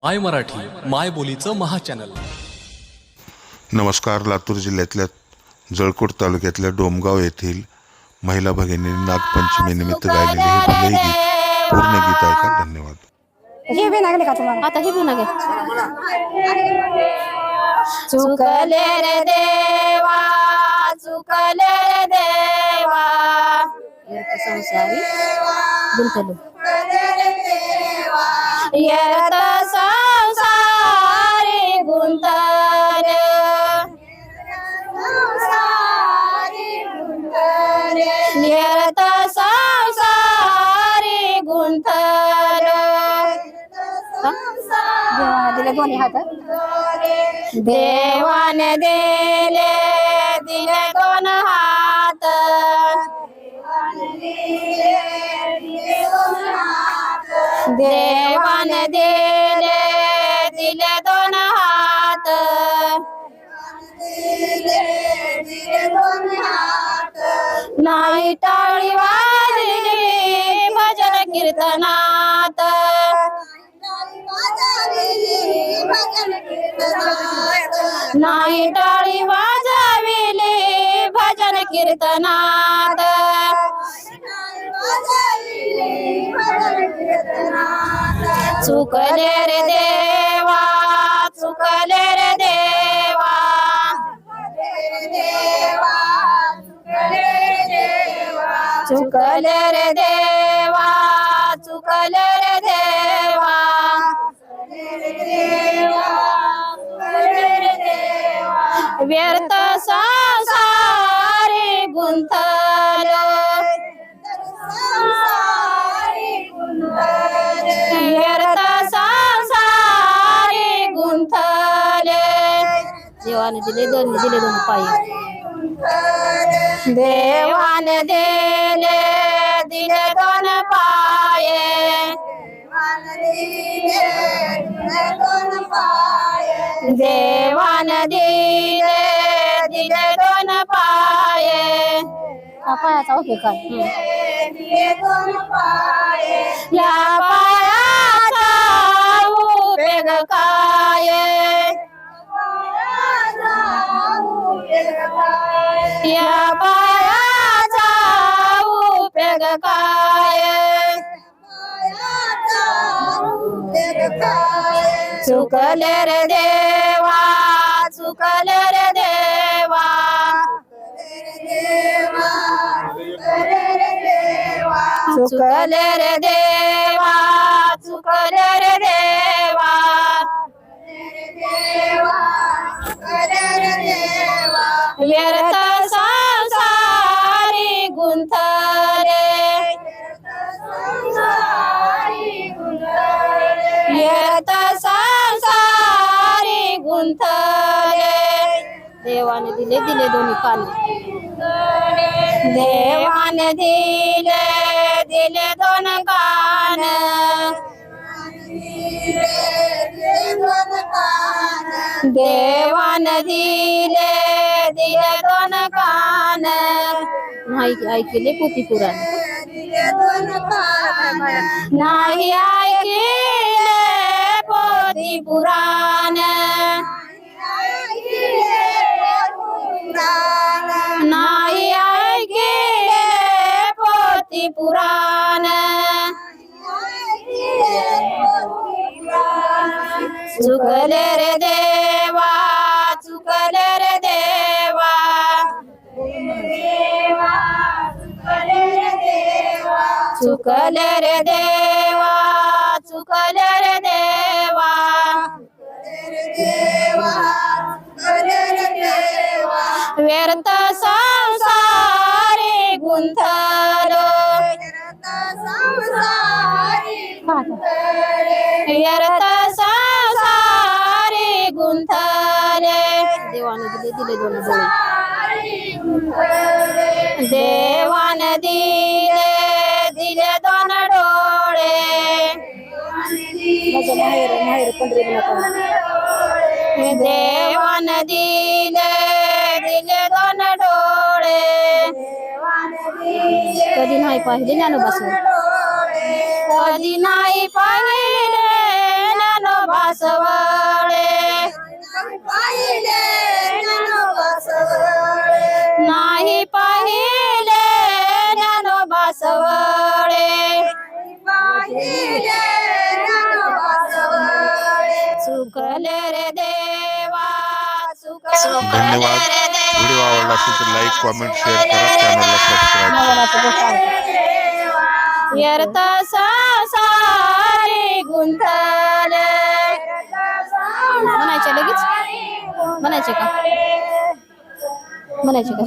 माय मराठी माय बोलीचं महाचॅनल. नमस्कार. लातूर जिल्ह्यातल्या जळकोट तालुक्यातल्या डोमगाव येथील महिला भगिनींनी नागपंचमीनिमित्त गायलेले हे भले गीत पूर्ण गीत ऐका. धन्यवाद. हे बी लागले का तुम्हाला? आता हे बी नागे चुकले रे देवा, चुकले रे देवा, संसारी गुंतलो येत संसारी गुंतले, येत संसारी गुंतले. देवाने दिले दोन्ही हात. देवाने दिले दिले दोन हात, देवाने दिले दिले दोन हात, नाही टाळी वाजली भजन कीर्तनात, नाही टाळी वाजविली भजन कीर्तनात, चुकले रे देवा, चुकले रे देवा, चुकले रे देवा, चुकले रे देवा, व्यर्थ संसारी गुंतलो, व्यर्थ संसारी गुंतले. देवाने दिले दोन पायी, देवाने दिले दिले दोन पाये, देवान दिले दिले दोन पाये. पायाचा उपयोग काय? या पायाचा उपयोग काय, या पायाचा उपयोग काय, चुकले रे देवा, चुकले रे देवा, चुकले रे देवा, चुकले रे देवा, व्यर्थ संसारी गुंतले, व्यर्थ संसारी गुंतले. देवाने दिले दिले दोन्ही कान, देवाने दिले दिले दोन कान, देवाने दिले दिले दोन कान, नाही ऐकले पोथी पुराण, नाही ऐकले पोथी पुराण, नाही ऐकले पोथी पुराण, चुकले रे देवा, चुकले रे देवा, चुकले रे देवा, चुकले रे देवा, व्यर्थ संसारी गुंतलो, व्यर्थ संसारी गुंतले. देवाने दिले दिले दोन डोळे, देवाने दिले दिले दोन डोळे, देवाने दिले दिले दोन डोळे, कधी नाही पाहिले ज्ञानोबा, कधी नाही पाहिले ज्ञानोबा, बासवळे नाही पाहिले ज्ञानोबा सवळे चुकले रे देवा धन्यवाद. व्हिडिओ आवडला असेल तर लाईक कॉमेंट शेअर करा. चॅनलला सबस्क्राईब करा. व्यर्थ संसारी गुंतले म्हणायचे लगेच म्हणायचे का म्हणायचे का